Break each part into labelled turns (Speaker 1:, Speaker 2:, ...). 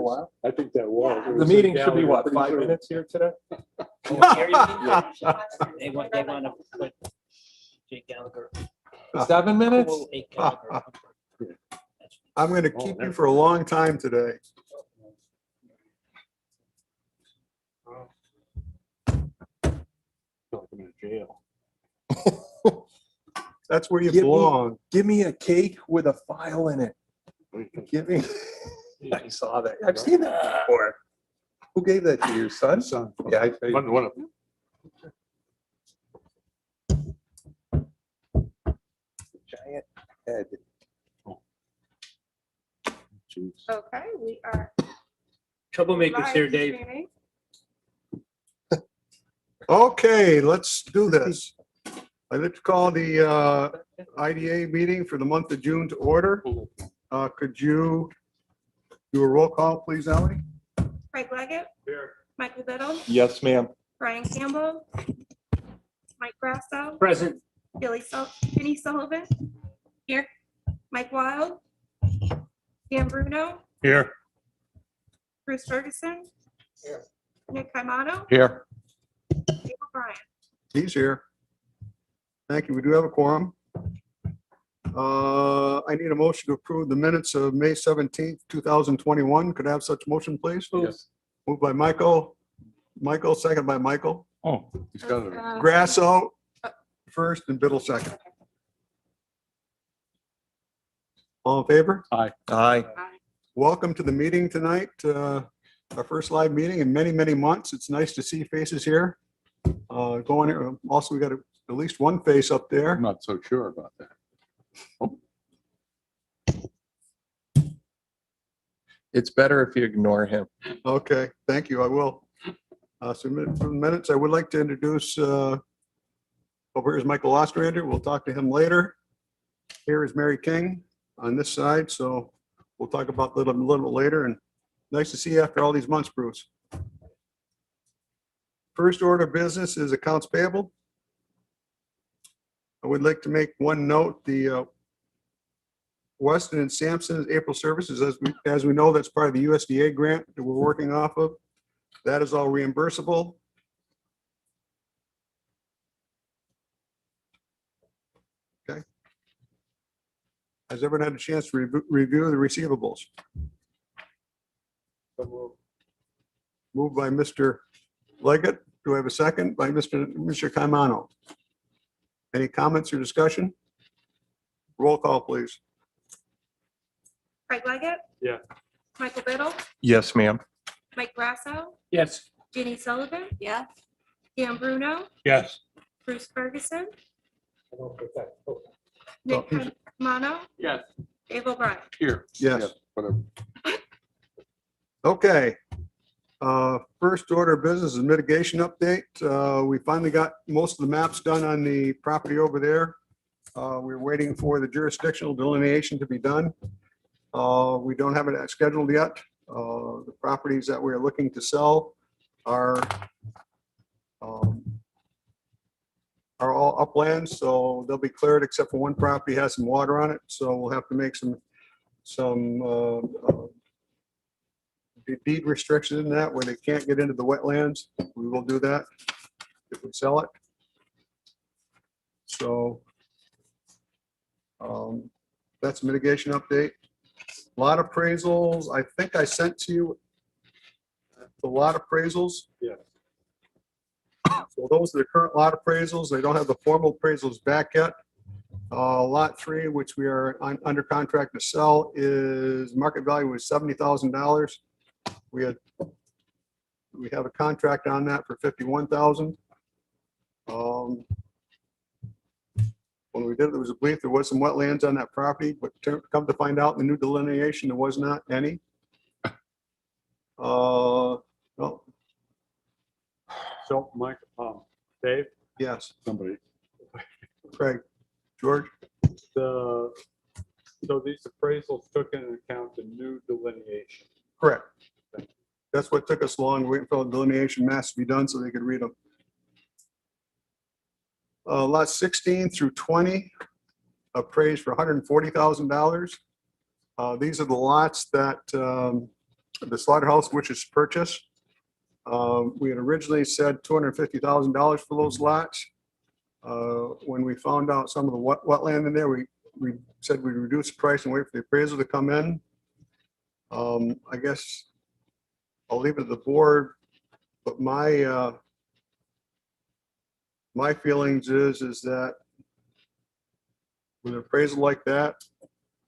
Speaker 1: while.
Speaker 2: I think that was.
Speaker 3: Yeah.
Speaker 2: It
Speaker 3: The
Speaker 2: was
Speaker 3: meeting
Speaker 2: in
Speaker 3: should be what,
Speaker 2: Gallagher
Speaker 3: 5
Speaker 2: pretty
Speaker 3: minutes here today?
Speaker 4: They want to put Jake Gallagher.
Speaker 3: 7 minutes?
Speaker 4: Jake Gallagher.
Speaker 5: I'm going to keep you for a long time today.
Speaker 2: I feel like I'm in jail.
Speaker 5: That's where you
Speaker 3: Give me-
Speaker 5: belong.
Speaker 3: Give me a cake with a file in it. Give me. I saw that. I've seen that before. Who gave that to you, son?
Speaker 2: Son.
Speaker 3: Yeah, I paid.
Speaker 2: One of them.
Speaker 3: Giant head.
Speaker 2: Jeez.
Speaker 1: Okay, we are.
Speaker 4: Troublemakers here,
Speaker 1: live
Speaker 4: Dave.
Speaker 1: streaming.
Speaker 5: Okay, let's do this. I'd like to call the IDA meeting for the month of June to order. Could you do a roll call, please, Ally?
Speaker 1: Craig Leggett,
Speaker 2: Here.
Speaker 1: Michael Biddle,
Speaker 3: Yes, ma'am.
Speaker 1: Brian Campbell, Mike Grasso,
Speaker 4: Present.
Speaker 1: Jenny Sullivan, here, Mike Wild, Dan Bruno,
Speaker 2: Here.
Speaker 1: Bruce Ferguson,
Speaker 4: Here.
Speaker 1: Nick Caimano,
Speaker 3: Here.
Speaker 1: Dave O'Brien.
Speaker 5: He's here. Thank you. We do have a quorum. I need a motion to approve the minutes of May 17th, 2021. Could I have such motion, please?
Speaker 2: Yes.
Speaker 5: Moved by Michael. Michael, second by Michael.
Speaker 2: Oh, he's got it.
Speaker 5: Grasso first and Biddle second. All in favor?
Speaker 3: Aye.
Speaker 5: Welcome to the meeting tonight. Our first live meeting in many, many months. It's nice to see faces here. Going here. Also, we got at least one face up there.
Speaker 2: I'm not so sure about that.
Speaker 3: It's better if you ignore him.
Speaker 5: Okay, thank you. I will. Submit for the minutes. I would like to introduce, over here is Michael Ostrander. We'll talk to him later. Here is Mary King on this side, so we'll talk about a little bit later. And nice to see you after all these months, Bruce. First order of business is accounts payable. I would like to make one note, the Weston and Sampson's April services, as we know, that's part of the USDA grant that we're working off of. That is all reimbursable. Okay. Has everyone had a chance to review the receivables? Moved by Mr. Leggett. Do I have a second? By Mr. Caimano. Any comments or discussion? Roll call, please.
Speaker 1: Craig Leggett.
Speaker 2: Yeah.
Speaker 1: Michael Biddle,
Speaker 3: Yes, ma'am.
Speaker 1: Mike Grasso,
Speaker 4: Yes.
Speaker 1: Jenny Sullivan. Yeah. Dan Bruno,
Speaker 2: Yes.
Speaker 1: Bruce Ferguson,
Speaker 5: Oh,
Speaker 1: Nick
Speaker 5: he's-
Speaker 1: Caimano,
Speaker 2: Yes.
Speaker 1: Dave O'Brien.
Speaker 2: Here.
Speaker 5: Yes.
Speaker 2: Whatever.
Speaker 5: Okay. First order of business is mitigation update. We finally got most of the maps done on the property over there. We're waiting for the jurisdictional delineation to be done. We don't have it scheduled yet. The properties that we're looking to sell are all uplands, so they'll be cleared except for one property has some water on it. So we'll have to make some deed restrictions in that where they can't get into the wetlands. We will do that if we sell it. So that's a mitigation update. Lot appraisals. I think I sent to you the lot appraisals.
Speaker 2: Yeah.
Speaker 5: So those are the current lot appraisals. They don't have the formal appraisals back yet. Lot 3, which we are under contract to sell, is market value was $70,000. We have a contract on that for $51,000. When we did it, there was a belief there was some wetlands on that property, but come to find out in the new delineation, there was not any. Well,
Speaker 2: So, Mike, Dave,
Speaker 5: yes,
Speaker 2: somebody,
Speaker 5: Craig, George,
Speaker 2: so these appraisals took into account the new delineation.
Speaker 5: correct. That's what took us long, waiting for the delineation maps to be done so they could read them. Lots 16 through 20 appraised for $140,000. These are the lots that the slaughterhouse, which is purchased. We had originally said $250,000 for those lots. When we found out some of the wetland in there, we said we'd reduce the price and wait for the appraisal to come in. I guess I'll leave it to the board, but my feelings is that with an appraisal like that,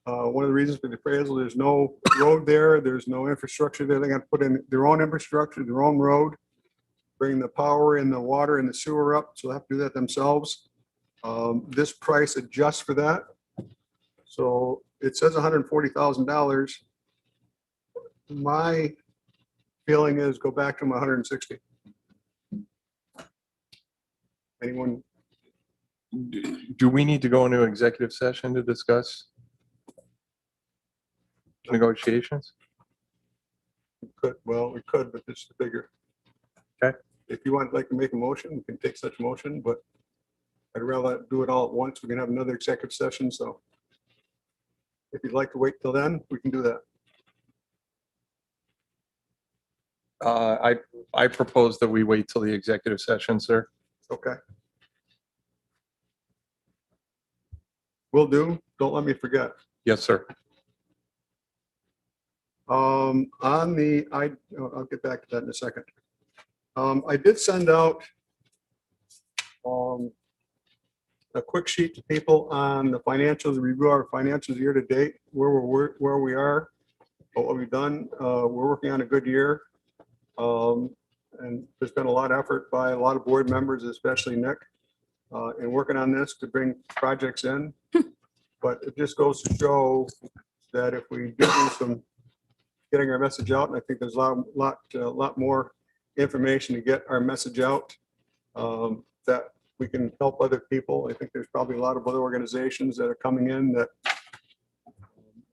Speaker 5: one of the reasons for the appraisal, there's no road there, there's no infrastructure there. They got to put in their own infrastructure, their own road, bring the power and the water and the sewer up, so they have to do that themselves. This price adjusts for that. So it says $140,000. My feeling is go back to my 160. Anyone?
Speaker 3: Do we need to go into executive session to discuss negotiations?
Speaker 5: Could, well, we could, but this is bigger.
Speaker 3: Okay.
Speaker 5: If you want, like to make a motion, we can take such motion, but I'd rather do it all at once. We can have another executive session, so if you'd like to wait till then, we can do that.
Speaker 3: I propose that we wait till the executive session, sir.
Speaker 5: Okay. Will do. Don't let me forget.
Speaker 3: Yes, sir.
Speaker 5: On the, I'll get back to that in a second. I did send out a quick sheet to people on the financials, review our financials year to date, where we are, what we've done. We're working on a good year. And there's been a lot of effort by a lot of board members, especially Nick, in working on this to bring projects in. But it just goes to show that if we do some getting our message out, and I think there's a lot more information to get our message out, that we can help other people. I think there's probably a lot of other organizations that are coming in that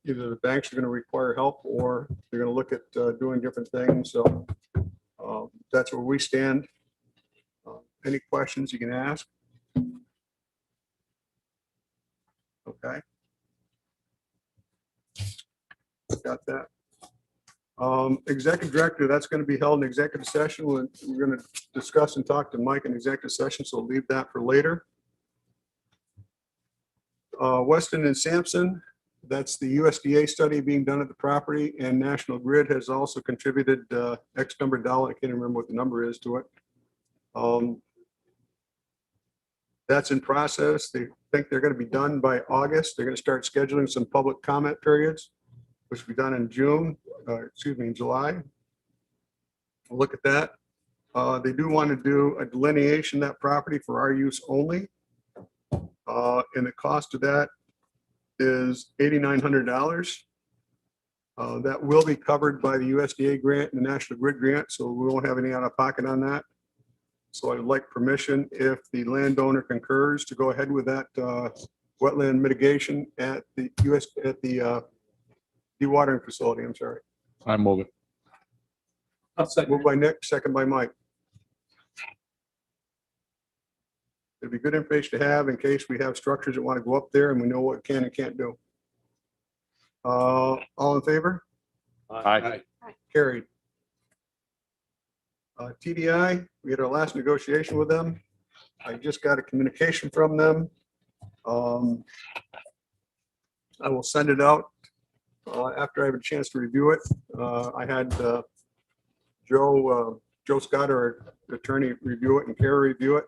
Speaker 5: either the banks are going to require help or they're going to look at doing different things. So that's where we stand. Any questions you can ask? Okay. Got that. Executive director, that's going to be held in executive session. We're going to discuss and talk to Mike in executive session, so leave that for later. Weston and Sampson, that's the USDA study being done at the property, and National Grid has also contributed X number of dollars. I can't remember what the number is to it. That's in process. They think they're going to be done by August. They're going to start scheduling some public comment periods, which will be done in in July. We'll look at that. They do want to do a delineation of that property for our use only. And the cost of that is $8,900. That will be covered by the USDA grant and the National Grid grant, so we won't have any out of pocket on that. So I'd like permission, if the landowner concurs, to go ahead with that wetland mitigation at the dewatering facility. I'm sorry.
Speaker 2: I move it.
Speaker 5: Moved by Nick, second by Mike. It'd be good information to have in case we have structures that want to go up there and we know what can and can't do. All in favor?
Speaker 2: Aye.
Speaker 5: Carried. TDI, we had our last negotiation with them. I just got a communication from them. I will send it out after I have a chance to review it. I had Joe Scott, our attorney, review it, and Kara review it,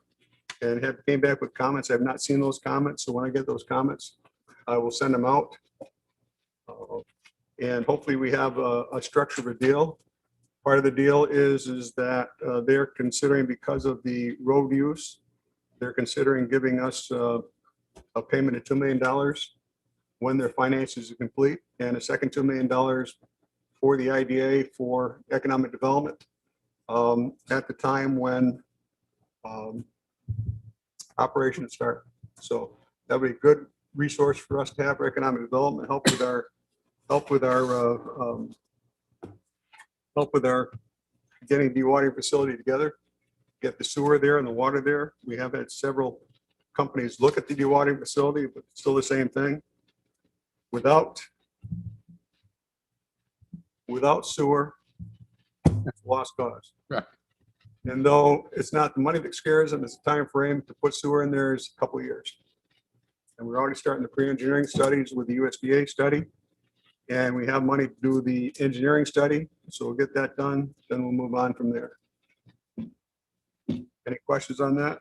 Speaker 5: and came back with comments. I have not seen those comments, so when I get those comments, I will send them out. And hopefully we have a structure of a deal. Part of the deal is that they're considering, because of the road use, they're considering giving us a payment of $2 million when their finances are complete, and a second $2 million for the IDA for economic development at the time when operations start. So that would be a good resource for us to have for economic development, help with our getting dewatering facility together, get the sewer there and the water there. We have had several companies look at the dewatering facility, but it's still the same thing. Without sewer, It's a lost cause.
Speaker 6: Right.
Speaker 5: And though it's not the money that scares them, it's the time frame to put sewer in there is a couple of years. And we're already starting the pre-engineering studies with the USDA study. And we have money to do the engineering study, so we'll get that done, then we'll move on from there. Any questions on that?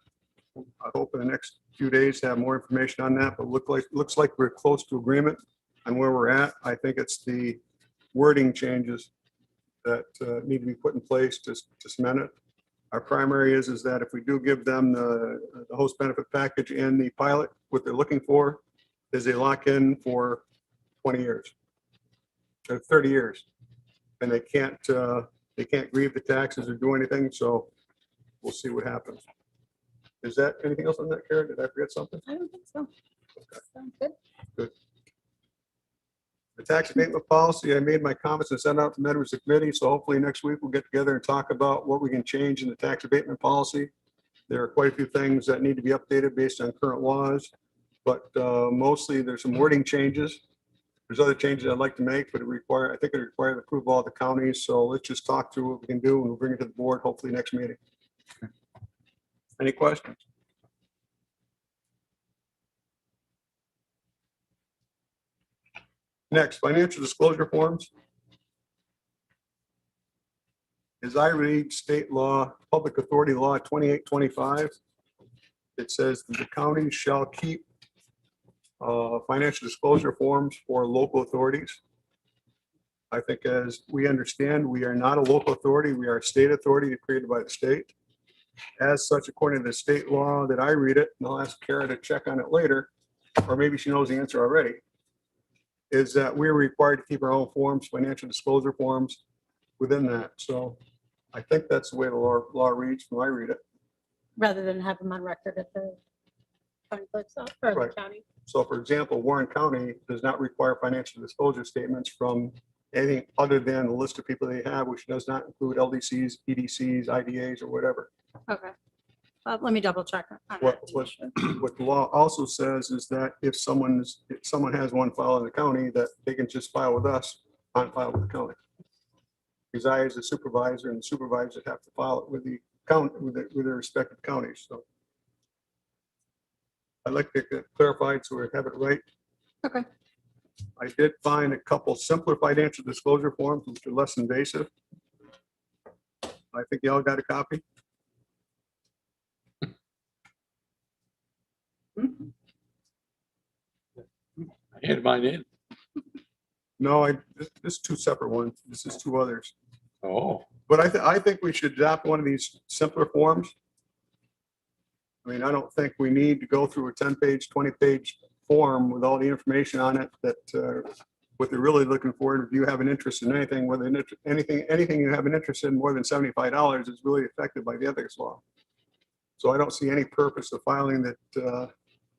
Speaker 5: I hope in the next few days to have more information on that, but looks like we're close to agreement on where we're at. I think it's the wording changes that need to be put in place to cement it. Our primary is that if we do give them the host benefit package and the pilot, what they're looking for is they lock in for 20 years or 30 years. And they can't grieve the taxes or do anything. So we'll see what happens. Is that anything else on that, Karen? Did I forget something?
Speaker 7: I don't think so. Sounds good.
Speaker 5: The tax abatement policy, I made my comments and sent out to members of the committee. So hopefully next week we'll get together and talk about what we can change in the tax abatement policy. There are quite a few things that need to be updated based on current laws, but mostly there's some wording changes. There's other changes I'd like to make, but I think it requires approval of all the counties. So let's just talk through what we can do and we'll bring it to the board hopefully next meeting. Any questions? Next, financial disclosure forms. As I read state law, Public Authority Law 2825, it says that the county shall keep financial disclosure forms for local authorities. I think as we understand, we are not a local authority. We are a state authority created by the state. As such, according to the state law that I read it, and I'll ask Kara to check on it later, or maybe she knows the answer already, is that we're required to keep our own forms, financial disclosure forms within that. So I think that's the way the law reads when I read it.
Speaker 7: Rather than have them on record at the county clerk's office or the
Speaker 5: Right.
Speaker 7: county.
Speaker 5: So for example, Warren County does not require financial disclosure statements from anything other than the list of people they have, which does not include LDCs, EDCs, IDAs, or whatever.
Speaker 7: Okay. Let me double check on that.
Speaker 5: What
Speaker 7: to be sure.
Speaker 5: the law also says is that if someone has one file in the county, that they can just file with us, on file with the county. Because I, as a supervisor, and the supervisors have to file it with the county, with their respective counties, so. I'd like to get clarified so we have it right.
Speaker 7: Okay.
Speaker 5: I did find a couple simpler financial disclosure forms which are less invasive. I think y'all got a copy.
Speaker 6: I had mine in.
Speaker 5: No, this is two separate ones. This is two others.
Speaker 6: Oh,
Speaker 5: But I think we should adopt one of these simpler forms. I mean, I don't think we need to go through a 10-page, 20-page form with all the information on it that what they're really looking for. If you have an interest in anything, whether anything you have an interest in more than $75 is really affected by the ethics law. So I don't see any purpose of filing that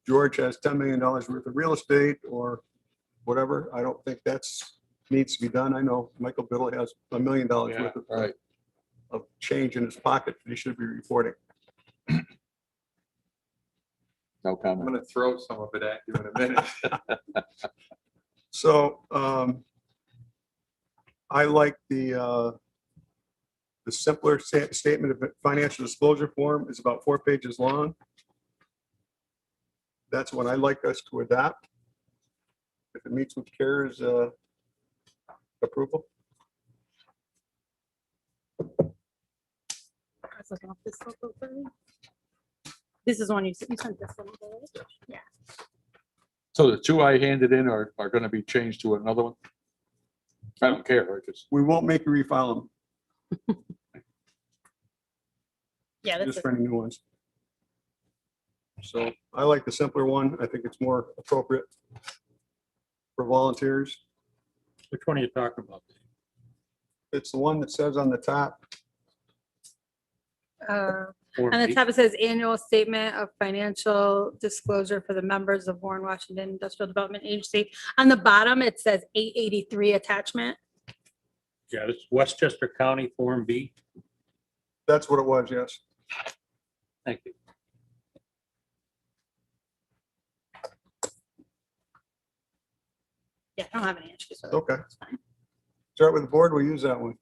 Speaker 5: George has $10 million worth of real estate or whatever. I don't think that's needs to be done. I know Michael Biddle has $1 million
Speaker 6: yeah,
Speaker 5: worth
Speaker 6: right.
Speaker 5: of change in his pocket that he should be reporting.
Speaker 6: No
Speaker 2: I'm
Speaker 6: comment.
Speaker 2: gonna throw some of it at you in a minute.
Speaker 5: So I like the simpler statement of financial disclosure form is about 4 pages long. That's what I'd like us to adopt. If it meets with CARE's approval.
Speaker 7: I was looking up this local authority. This is one you sent this one. right? Yeah.
Speaker 6: So the two I handed in are going to be changed to another one? I don't care. I just,
Speaker 5: We won't make you refile them,
Speaker 7: Yeah, that's
Speaker 5: just
Speaker 7: it.
Speaker 5: for any new ones. So I like the simpler one. I think it's more appropriate for volunteers.
Speaker 4: Which one are you talking about?
Speaker 5: It's the one that says on the top,
Speaker 4: Form
Speaker 7: On the
Speaker 4: eight?
Speaker 7: top, it says annual statement of financial disclosure for the members of Warren, Washington Industrial Development Agency. On the bottom, it says 883 attachment.
Speaker 4: Yeah, it's Westchester County Form B.
Speaker 5: that's what it was, yes.
Speaker 4: Thank you.
Speaker 7: Yeah, I don't have any issues with it.
Speaker 5: Okay.
Speaker 7: It's fine.
Speaker 5: Start with the board, we'll use that one.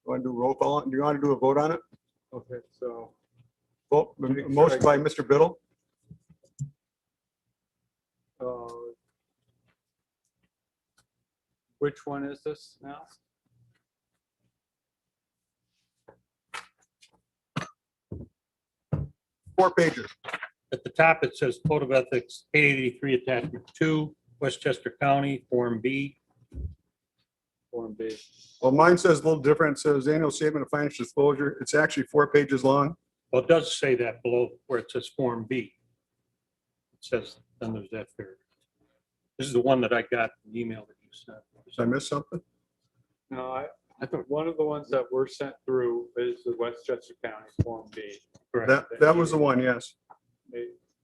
Speaker 5: Do Want to do roll call? Do you want to do a vote on it?
Speaker 2: Okay, so
Speaker 5: Vote, motion by Mr. Biddle.
Speaker 2: uh, which one is this now?
Speaker 5: 4 pages.
Speaker 4: At the top, it says Code of Ethics, 883 Attachment 2, Westchester County, Form B.
Speaker 2: Form B.
Speaker 5: Well, mine says a little different. It says annual statement of financial disclosure. It's actually 4 pages long.
Speaker 4: Well, it does say that below where it says Form B. It says, then there's that there. This is the one that I got, the email that you sent.
Speaker 5: Did I miss something?
Speaker 2: No, I thought one of the ones that were sent through is the Westchester County Form B.
Speaker 4: Correct.
Speaker 5: That was the one, yes.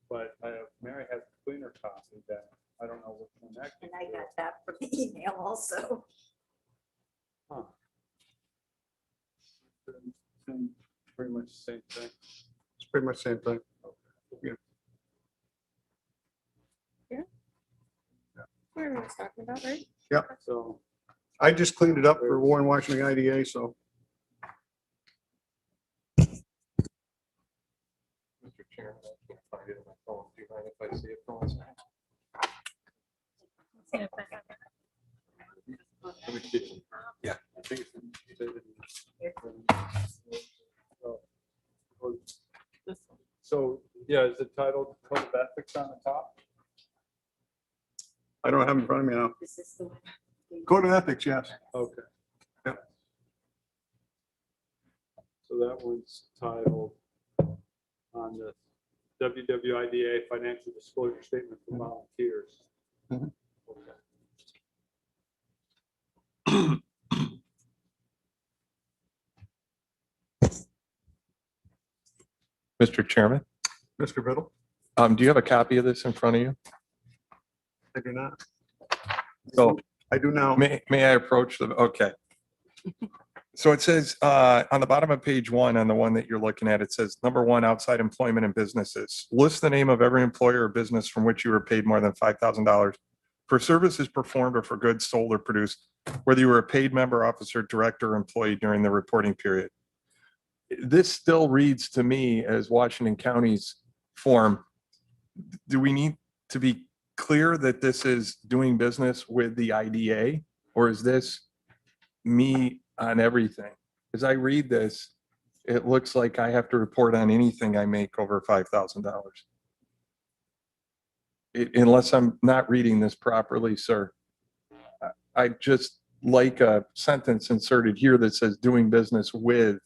Speaker 2: But Mary has a cleaner copy that I don't know which one that came
Speaker 8: And I
Speaker 2: through.
Speaker 8: got that from the email also.
Speaker 2: Huh. Pretty much the same thing.
Speaker 5: It's pretty much the same thing.
Speaker 1: What are we talking about, right?
Speaker 2: So
Speaker 5: I just cleaned it up for Warren Washington IDA, so.
Speaker 3: Mr. Chairman, I can't find it in my phone. Do you mind if I see it for one second? Let me see. Yeah.
Speaker 2: I think so, yeah, is it titled Code of Ethics on the top?
Speaker 5: I don't have it in front of me now.
Speaker 8: This is the one.
Speaker 5: Code of ethics, yes.
Speaker 2: Okay.
Speaker 5: Yep.
Speaker 2: So that one's titled on the WWIDA Financial Disclosure Statement for Volunteers.
Speaker 5: Mhm.
Speaker 2: Okay.
Speaker 3: Mr. Chairman,
Speaker 5: Mr. Biddle,
Speaker 3: do you have a copy of this in front of you?
Speaker 5: I do not.
Speaker 3: So
Speaker 5: I do now.
Speaker 3: may I approach the, okay. So it says, on the bottom of page 1, on the one that you're looking at, it says, number 1, outside employment and businesses. List the name of every employer or business from which you were paid more than $5,000 for services performed or for goods sold or produced, whether you were a paid member, officer, director, or employee during the reporting period. This still reads to me as Washington County's form. Do we need to be clear that this is doing business with the IDA, or is this me on everything? As I read this, it looks like I have to report on anything I make over $5,000. Unless I'm not reading this properly, sir. I just like a sentence inserted here that says doing business with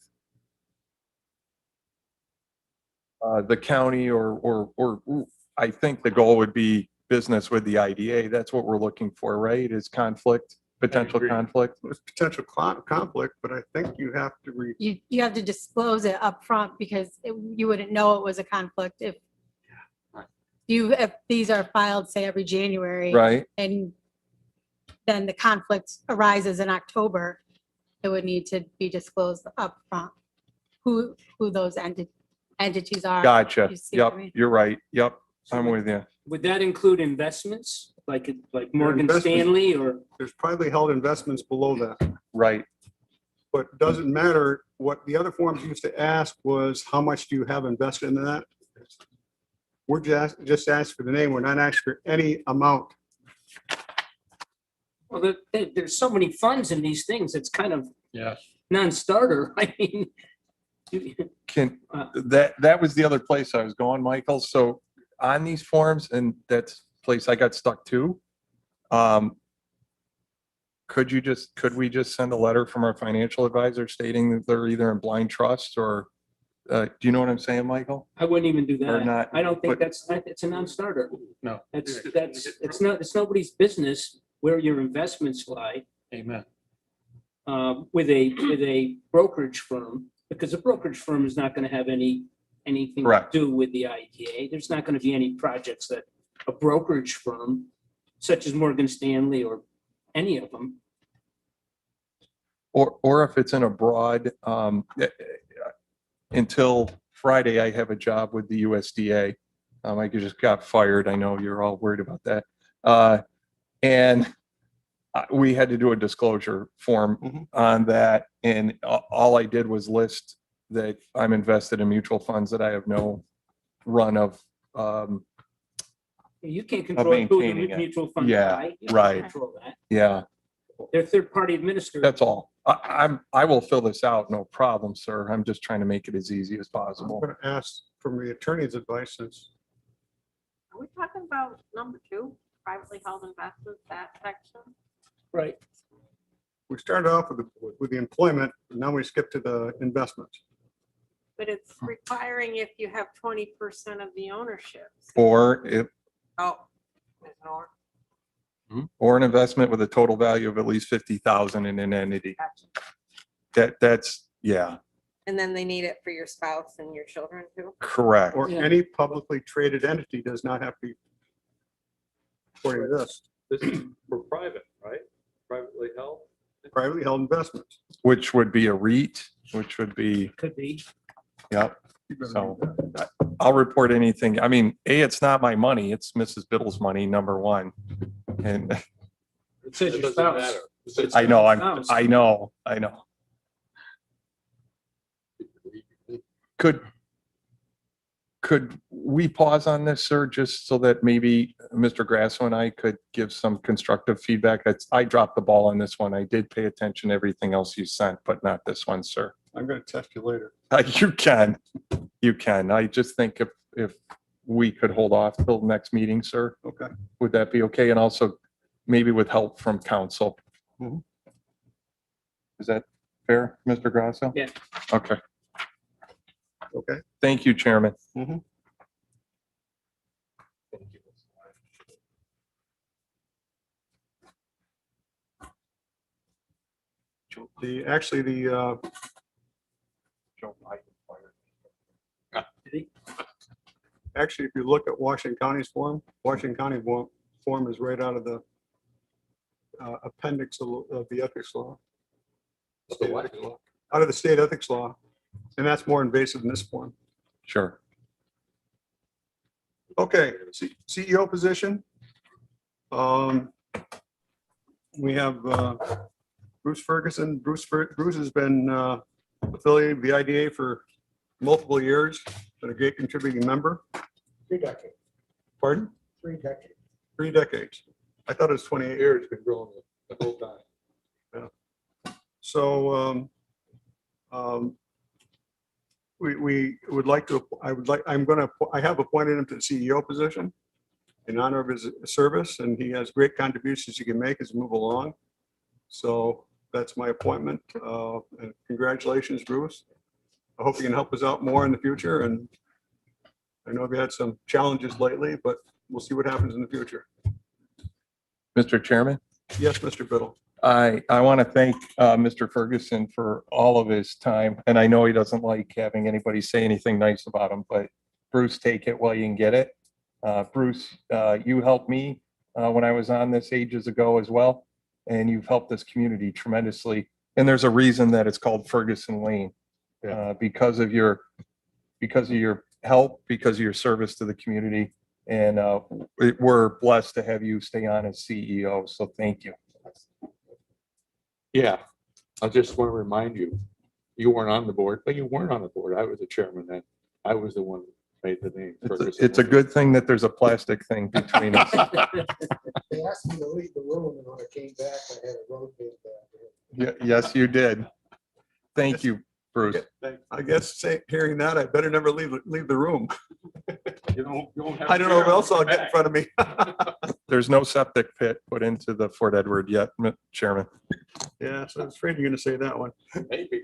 Speaker 3: the county, or I think the goal would be business with the IDA. That's what we're looking for, right? Is conflict, potential
Speaker 2: agree.
Speaker 3: conflict.
Speaker 5: There's potential conflict, but I think you have to
Speaker 7: You have to disclose it up front because you wouldn't know it was a conflict if if these are filed, say, every January.
Speaker 3: Right.
Speaker 7: And then the conflict arises in October, it would need to be disclosed up front who those entities are.
Speaker 3: Gotcha.
Speaker 7: You see what I
Speaker 3: Yep.
Speaker 7: mean?
Speaker 3: You're right. Yep. I'm with you.
Speaker 9: Would that include investments like Morgan
Speaker 5: investments.
Speaker 9: Stanley or?
Speaker 5: there's privately held investments below that.
Speaker 3: Right.
Speaker 5: But it doesn't matter. What the other forms used to ask was, how much do you have invested in that? We're just asked for the name. We're not asking for any amount.
Speaker 9: Well, there's so many funds in these things. It's kind of
Speaker 4: Yes.
Speaker 9: non-starter. I mean,
Speaker 3: Can, that was the other place I was going, Michael. So on these forms, and that's the place I got stuck to. Could we just send a letter from our financial advisor stating that they're either in blind trust or, do you know what I'm saying, Michael?
Speaker 9: I wouldn't even do
Speaker 3: Or
Speaker 9: that.
Speaker 3: not,
Speaker 9: I don't think
Speaker 3: but-
Speaker 9: it's a non-starter.
Speaker 4: No.
Speaker 9: It's nobody's business where your investments lie
Speaker 4: Amen.
Speaker 9: with a brokerage firm, because a brokerage firm is not going to have anything
Speaker 3: Correct.
Speaker 9: to do with the IDA. There's not going to be any projects that a brokerage firm such as Morgan Stanley or any of them.
Speaker 3: Or if it's in a broad, until Friday, I have a job with the USDA. I just got fired. I know you're all worried about that. And we had to do a disclosure form
Speaker 5: Mhm.
Speaker 3: on that. And all I did was list that I'm invested in mutual funds, that I have no run of,
Speaker 9: You can't control who the
Speaker 3: maintaining it.
Speaker 9: mutual funds
Speaker 3: Yeah,
Speaker 9: buy. You can't
Speaker 3: right.
Speaker 9: control that.
Speaker 3: yeah,
Speaker 9: They're third-party administrators.
Speaker 3: that's all. I will fill this out, no problem, sir. I'm just trying to make it as easy as
Speaker 5: I'm
Speaker 3: possible.
Speaker 5: going to ask from the attorney's advice since
Speaker 1: Are we talking about number 2, privately held investments, that section?
Speaker 9: Right.
Speaker 5: we started off with the employment, and now we skip to the investments.
Speaker 1: But it's requiring if you have 20% of the ownership.
Speaker 3: Or if,
Speaker 1: Oh, there's no.
Speaker 3: or an investment with a total value of at least 50,000 in an entity. That's, yeah,
Speaker 1: And then they need it for your spouse and your children too?
Speaker 3: correct.
Speaker 5: Or
Speaker 9: Yeah.
Speaker 5: any publicly traded entity does not have to be, according to this,
Speaker 2: This is for private, right? Privately held?
Speaker 5: privately held investments.
Speaker 3: Which would be a REIT, which would be,
Speaker 9: Could be.
Speaker 3: yep.
Speaker 5: You better
Speaker 3: So
Speaker 5: read that.
Speaker 3: I'll report anything. I mean, it's not my money. It's Mrs. Biddle's money, number one. And
Speaker 9: It says
Speaker 2: It
Speaker 9: your
Speaker 2: doesn't
Speaker 9: spouse.
Speaker 2: matter.
Speaker 9: It's
Speaker 3: I know,
Speaker 9: spouse.
Speaker 3: I know. Could we pause on this, sir, just so that maybe Mr. Grasso and I could give some constructive feedback? I dropped the ball on this one. I did pay attention to everything else you sent, but not this one, sir.
Speaker 5: I'm going to test you later.
Speaker 3: You can. I just think if we could hold off till next meeting, sir,
Speaker 5: Okay.
Speaker 3: would that be okay? And also maybe with help from council.
Speaker 5: Mhm.
Speaker 3: Is that fair, Mr. Grasso?
Speaker 9: Yeah.
Speaker 3: Okay.
Speaker 5: Okay.
Speaker 3: Thank you, Chairman.
Speaker 5: Actually, if you look at Washington County's form, Washington County form is right out of the appendix of the ethics law.
Speaker 6: The what?
Speaker 5: Out of the state ethics law. And that's more invasive than this form.
Speaker 3: Sure.
Speaker 5: Okay, CEO position. We have Bruce Ferguson. Bruce has been affiliated with the IDA for multiple years, been a great contributing member.
Speaker 10: 3 decades,
Speaker 5: Pardon?
Speaker 10: 3 decades.
Speaker 5: 3 decades. I thought it was 28 years.
Speaker 6: It's been growing the whole time.
Speaker 5: So we would like to, I have appointed him to the CEO position in honor of his service, and he has great contributions he can make as we move along. So that's my appointment. And congratulations, Bruce. I hope you can help us out more in the future. And I know we've had some challenges lately, but we'll see what happens in the future.
Speaker 3: Mr. Chairman,
Speaker 5: Yes, Mr. Biddle.
Speaker 3: I want to thank Mr. Ferguson for all of his time. And I know he doesn't like having anybody say anything nice about him, but Bruce, take it while you can get it. Bruce, you helped me when I was on this ages ago as well. And you've helped this community tremendously. And there's a reason that it's called Ferguson Lane. Because of your help, because of your service to the community. And we're blessed to have you stay on as CEO. So thank you.
Speaker 6: Yeah, I just want to remind you, you weren't on the board, but you weren't on the board. I was the chairman then. I was the one who made the name.
Speaker 3: It's a good thing that there's a plastic thing between us.
Speaker 10: They asked me to leave the room, and when I came back, I had a road bid back.
Speaker 3: Yes, you did. Thank you, Bruce.
Speaker 5: I guess hearing that, I better never leave the room.
Speaker 6: You don't have
Speaker 5: I don't know what else I'll get in front of me.
Speaker 3: There's no septic pit put into the Fort Edward yet, Chairman.
Speaker 5: Yeah, so I was afraid you're going to say that one.
Speaker 6: Maybe.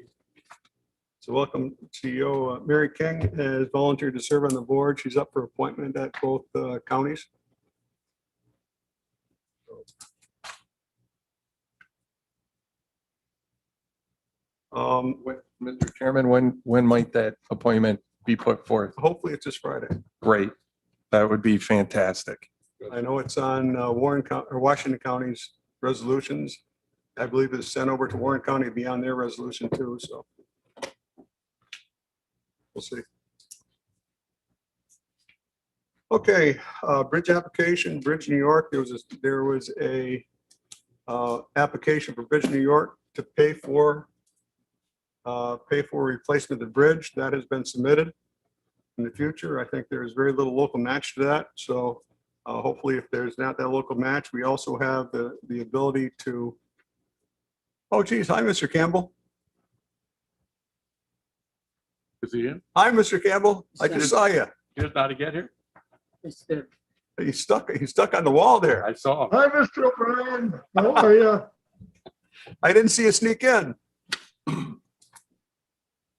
Speaker 5: So welcome CEO Mary King has volunteered to serve on the board. She's up for appointment at both counties.
Speaker 3: Mr. Chairman, when might that appointment be put forth?
Speaker 5: Hopefully it's this Friday.
Speaker 3: Great. That would be fantastic.
Speaker 5: I know it's on Washington County's resolutions. I believe it's sent over to Warren County to be on their resolution too, so. We'll see. Okay, bridge application, Bridge New York, there was a application for Bridge New York to pay for replacement of the bridge. That has been submitted. In the future, I think there's very little local match to that. So hopefully if there's not that local match, we also have the ability to, oh geez, hi, Mr. Campbell.
Speaker 6: Is he in?
Speaker 5: Hi, Mr. Campbell. I just saw you.
Speaker 6: He doesn't know how to get here?
Speaker 9: Mr.
Speaker 5: He's stuck on the wall there.
Speaker 6: I saw him.
Speaker 10: Hi, Mr. O'Brien. How are you?
Speaker 5: I didn't see you sneak in.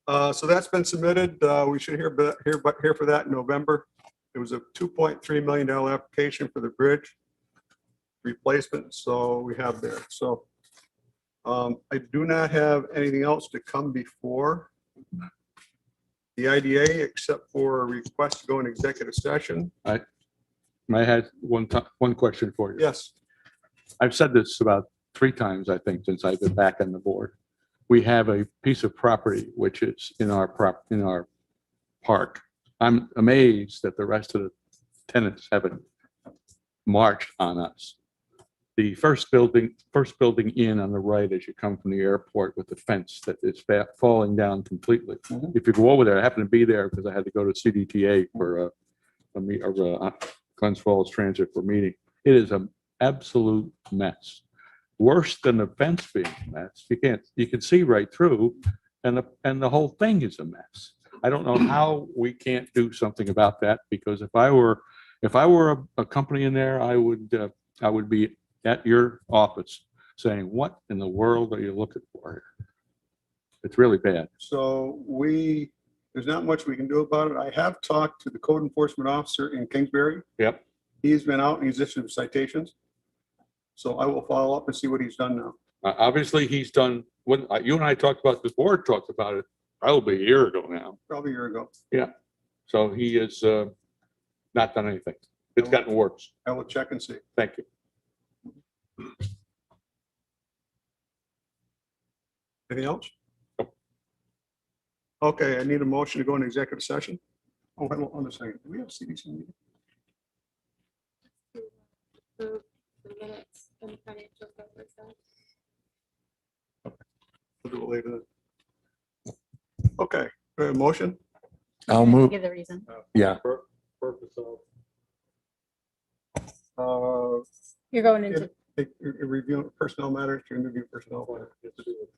Speaker 5: So that's been submitted. We should hear for that in November. It was a $2.3 million application for the bridge replacement, so we have there. So I do not have anything else to come before the IDA except for a request to go in executive session.
Speaker 6: I had one question for you.
Speaker 5: Yes,
Speaker 6: I've said this about 3 times, I think, since I've been back on the board. We have a piece of property which is in our park. I'm amazed that the rest of the tenants haven't marched on us. The first building in on the right as you come from the airport with the fence that is falling down completely. If you go over there, I happened to be there because I had to go to CDTA for a Glens Falls Transit for meeting. It is an absolute mess. Worse than the fence being a mess. You can see right through, and the whole thing is a mess. I don't know how we can't do something about that, because if I were a company in there, I would be at your office saying, what in the world are you looking for here? It's really bad.
Speaker 5: so there's not much we can do about it. I have talked to the code enforcement officer in Kingsbury.
Speaker 6: Yep.
Speaker 5: He's been out and he's issued citations. So I will follow up and see what he's done now.
Speaker 6: Obviously, he's done, when you and I talked about, this board talked about it probably a year ago now.
Speaker 5: Probably a year ago.
Speaker 6: So he has not done anything. It's gotten worse.
Speaker 5: I will check and see.
Speaker 6: Thank you.
Speaker 5: Anything else?
Speaker 6: Nope.
Speaker 5: Okay, I need a motion to go into executive session. Oh, hold on a second. Do we have CDC meeting?
Speaker 1: The minutes and financial statements.
Speaker 5: We'll do it later then. Okay, motion?
Speaker 3: I'll move.
Speaker 7: Give the reason.
Speaker 3: Yeah.
Speaker 2: Purpose of.
Speaker 7: You're going into,
Speaker 5: Review personnel matters to interview personnel.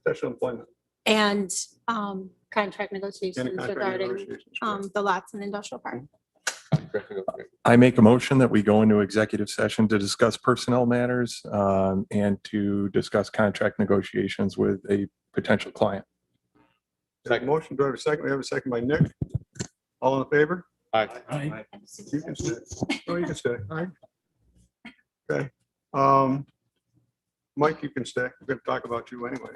Speaker 5: Professional employment.
Speaker 7: and contract negotiations
Speaker 5: And contract
Speaker 7: regarding
Speaker 5: negotiations.
Speaker 7: the lots in industrial park.
Speaker 3: I make a motion that we go into executive session to discuss personnel matters and to discuss contract negotiations with a potential client.
Speaker 5: Second motion, do I have a second? We have a second by Nick. All in favor?
Speaker 6: Aye.
Speaker 5: You can stay. Oh, you can stay. Okay. Mike, you can stay. We're going to talk about you anyway.